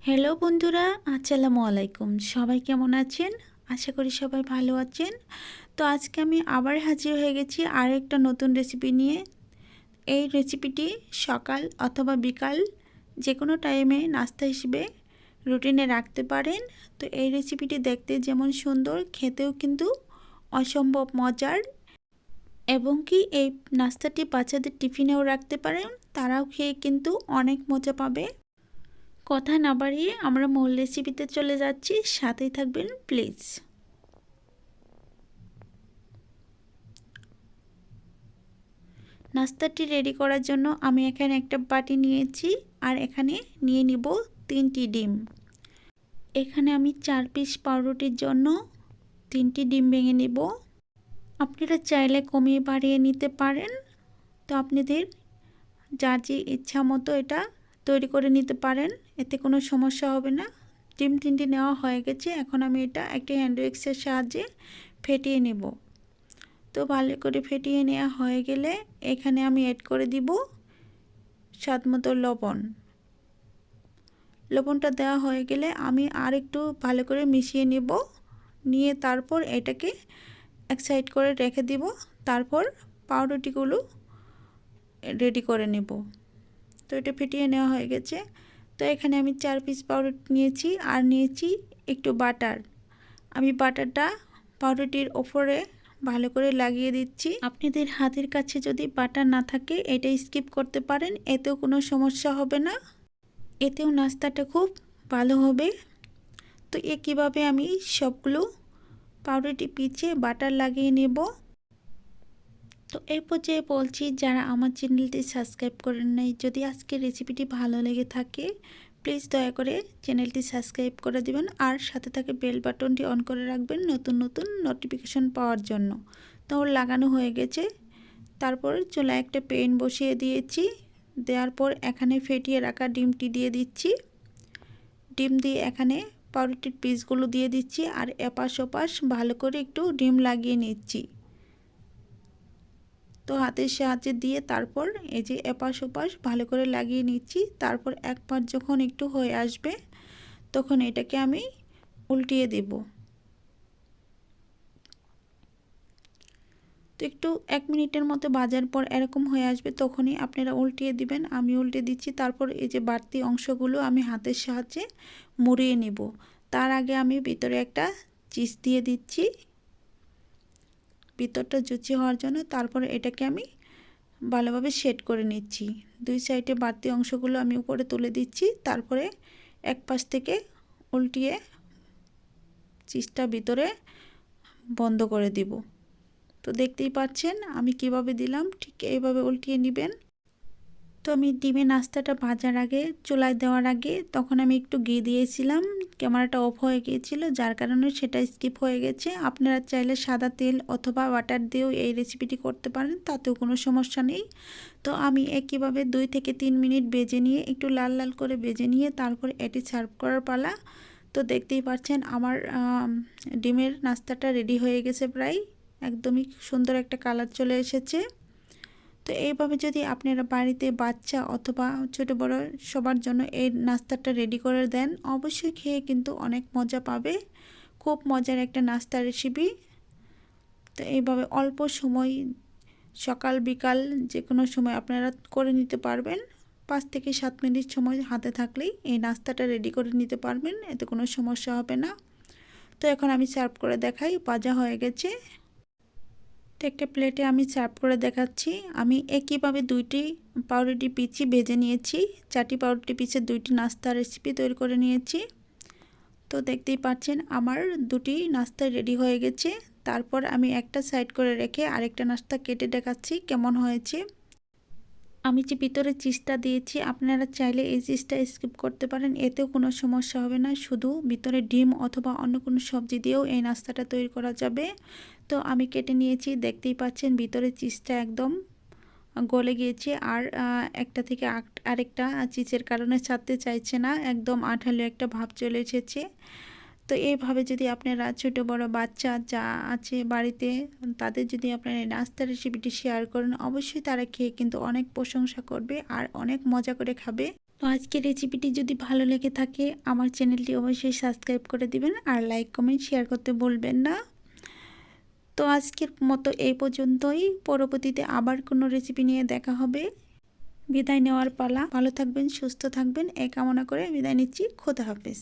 Hello বন্ধুরা, আসসালামু আলাইকুম। সবাই কেমন আছেন? আশা করি সবাই ভালো আছেন। তো আজকে আমি আবার হাজির হয়ে গেছি আর একটা নতুন রেসিপি নিয়ে। এই রেসিপিটি সকাল অথবা বিকাল যে কোনো টাইমে নাস্তা হিসেবে রুটিনে রাখতে পারেন। তো এই রেসিপিটি দেখতে যেমন সুন্দর, খেতেও কিন্তু অসম্ভব মজার, এবং কি এই নাস্তাটি বাচ্চাদের টিফিনেও রাখতে পারেন, তারাও খেয়ে কিন্তু অনেক মজা পাবে। কথা না বাড়িয়ে আমরা মূল রেসিপিতে চলে যাচ্ছি, সাথেই থাকবেন প্লিজ। নাস্তাটি রেডি করার জন্য আমি এখানে একটা বাটি নিয়েছি আর এখানে নিয়ে নিব 3টি ডিম। এখানে আমি 4 পিস পাউরুটির জন্য 3টি ডিম ভেঙে নিব। আপনারা চাইলে কমিয়ে বাড়িয়ে নিতে পারেন। তো আপনাদের যার যে ইচ্ছা মতো এটা তৈরি করে নিতে পারেন, এতে কোনো সমস্যা হবে না। ডিম 3টি নেওয়া হয়ে গেছে। এখন আমি এটা একটা হ্যান্ড উইক্সের সাহায্যে ফেটিয়ে নেব। তো ভালো করে ফেটিয়ে নেওয়া হয়ে গেলে এখানে আমি অ্যাড করে দিব স্বাদ মতো লবণ। লবণটা দেওয়া হয়ে গেলে আমি আর একটু ভালো করে মিশিয়ে নেব। নিয়ে তারপর এটাকে এক সাইড করে রেখে দিব। তারপর পাউরুটিগুলো রেডি করে নেব। তো এটা ফেটিয়ে নেওয়া হয়ে গেছে। তো এখানে আমি 4 পিস পাউরুটি নিয়েছি আর নিয়েছি একটু বাটার। আমি বাটারটা পাউরুটির ওপরে ভালো করে লাগিয়ে দিচ্ছি। আপনাদের হাতের কাছে যদি বাটার না থাকে এটা স্কিপ করতে পারেন, এতেও কোনো সমস্যা হবে না, এতেও নাস্তাটা খুব ভালো হবে। তো একইভাবে আমি সবগুলো পাউরুটি পিছে বাটার লাগিয়ে নেব। তো এই পর্যায়ে বলছি, যারা আমার চ্যানেলটি সাবস্ক্রাইব করেন নাই, যদি আজকের রেসিপিটি ভালো লেগে থাকে প্লিজ দয়া করে চ্যানেলটি সাবস্ক্রাইব করে দিবেন আর সাথে থাকে বেল বাটনটি অন করে রাখবেন নতুন নতুন নোটিফিকেশন পাওয়ার জন্য। তো লাগানো হয়ে গেছে। তারপর চুলায় একটা প্যান বসিয়ে দিয়েছি। দেওয়ার পর এখানে ফেটিয়ে রাখা ডিমটি দিয়ে দিচ্ছি। ডিম দিয়ে এখানে পাউরুটির পিসগুলো দিয়ে দিচ্ছি আর এপাশ ওপাশ ভালো করে একটু ডিম লাগিয়ে নিচ্ছি। তো হাতের সাহায্যে দিয়ে তারপর এই যে এপাশ ওপাশ ভালো করে লাগিয়ে নিচ্ছি। তারপর এক পাশ যখন একটু হয়ে আসবে তখন এটাকে আমি উল্টিয়ে দেব। তো একটু 1 মিনিটের মতো ভাজার পর এরকম হয়ে আসবে, তখনই আপনারা উল্টিয়ে দিবেন। আমি উল্টে দিচ্ছি। তারপর এই যে বাড়তি অংশগুলো আমি হাতের সাহায্যে মুড়িয়ে নেব। তার আগে আমি ভিতরে একটা চিজ দিয়ে দিচ্ছি ভিতরটা জুচি হওয়ার জন্য। তারপর এটাকে আমি ভালোভাবে সেট করে নিচ্ছি। দুই সাইডে বাড়তি অংশগুলো আমি উপরে তুলে দিচ্ছি। তারপরে এক পাশ থেকে উল্টিয়ে চিজটা ভিতরে বন্ধ করে দিব। তো দেখতেই পাচ্ছেন আমি কিভাবে দিলাম, ঠিক এইভাবে উল্টিয়ে নেবেন। তো আমি ডিমের নাস্তাটা ভাজার আগে, চুলায় দেওয়ার আগে তখন আমি একটু ঘি দিয়েছিলাম, ক্যামেরাটা অফ হয়ে গিয়েছিল, যার কারণে সেটা স্কিপ হয়ে গেছে। আপনারা চাইলে সাদা তেল অথবা বাটার দিয়েও এই রেসিপিটি করতে পারেন, তাতেও কোনো সমস্যা নেই। তো আমি একইভাবে 2 থেকে 3 মিনিট ভেজে নিয়ে, একটু লাল লাল করে ভেজে নিয়ে তারপর এটি সার্ভ করার পালা। তো দেখতেই পাচ্ছেন আমার ডিমের নাস্তাটা রেডি হয়ে গেছে প্রায়। একদমই সুন্দর একটা কালার চলে এসেছে। তো এইভাবে যদি আপনারা বাড়িতে বাচ্চা অথবা ছোট বড় সবার জন্য এই নাস্তাটা রেডি করে দেন, অবশ্যই খেয়ে কিন্তু অনেক মজা পাবে। খুব মজার একটা নাস্তা রেসিপি। তো এইভাবে অল্প সময়, সকাল বিকাল যে কোনো সময় আপনারা করে নিতে পারবেন। 5 থেকে 7 মিনিট সময় হাতে থাকলেই এই নাস্তাটা রেডি করে নিতে পারবেন, এতে কোনো সমস্যা হবে না। তো এখন আমি সার্ভ করে দেখাই। ভাজা হয়ে গেছে। তো একটা প্লেটে আমি সার্ভ করে দেখাচ্ছি। আমি একইভাবে 2টি পাউরুটি পিচি ভেজে নিয়েছি। 4টি পাউরুটি পিচে 2টি নাস্তা রেসিপি তৈরি করে নিয়েছি। তো দেখতেই পাচ্ছেন আমার 2টি নাস্তা রেডি হয়ে গেছে। তারপর আমি একটা সাইড করে রেখে আরেকটা নাস্তা কেটে দেখাচ্ছি কেমন হয়েছে। আমি যে ভিতরে চিজটা দিয়েছি, আপনারা চাইলে এই চিজটা স্কিপ করতে পারেন, এতেও কোনো সমস্যা হবে না। শুধু ভিতরে ডিম অথবা অন্য কোনো সবজি দিয়েও এই নাস্তাটা তৈরি করা যাবে। তো আমি কেটে নিয়েছি, দেখতেই পাচ্ছেন ভিতরে চিজটা একদম গলে গিয়েছে আর একটা থেকে আরেকটা চিজের কারণে ছাড়তে চাইছে না, একদম আঠালো একটা ভাব চলে এসেছে। তো এইভাবে যদি আপনারা ছোট বড় বাচ্চা যা আছে বাড়িতে, তাদের যদি আপনারা নাস্তার রেসিপিটি শেয়ার করেন, অবশ্যই তারা খেয়ে কিন্তু অনেক প্রশংসা করবে আর অনেক মজা করে খাবে। তো আজকের রেসিপিটি যদি ভালো লেগে থাকে আমার চ্যানেলটি অবশ্যই সাবস্ক্রাইব করে দিবেন আর লাইক কমেন্ট শেয়ার করতে ভুলবেন না। তো আজকের মতো এই পর্যন্তই, পরবর্তীতে আবার কোনো রেসিপি নিয়ে দেখা হবে। বিদায় নেওয়ার পালা। ভালো থাকবেন, সুস্থ থাকবেন এই কামনা করে বিদায় নিচ্ছি। খোদা হাফেজ।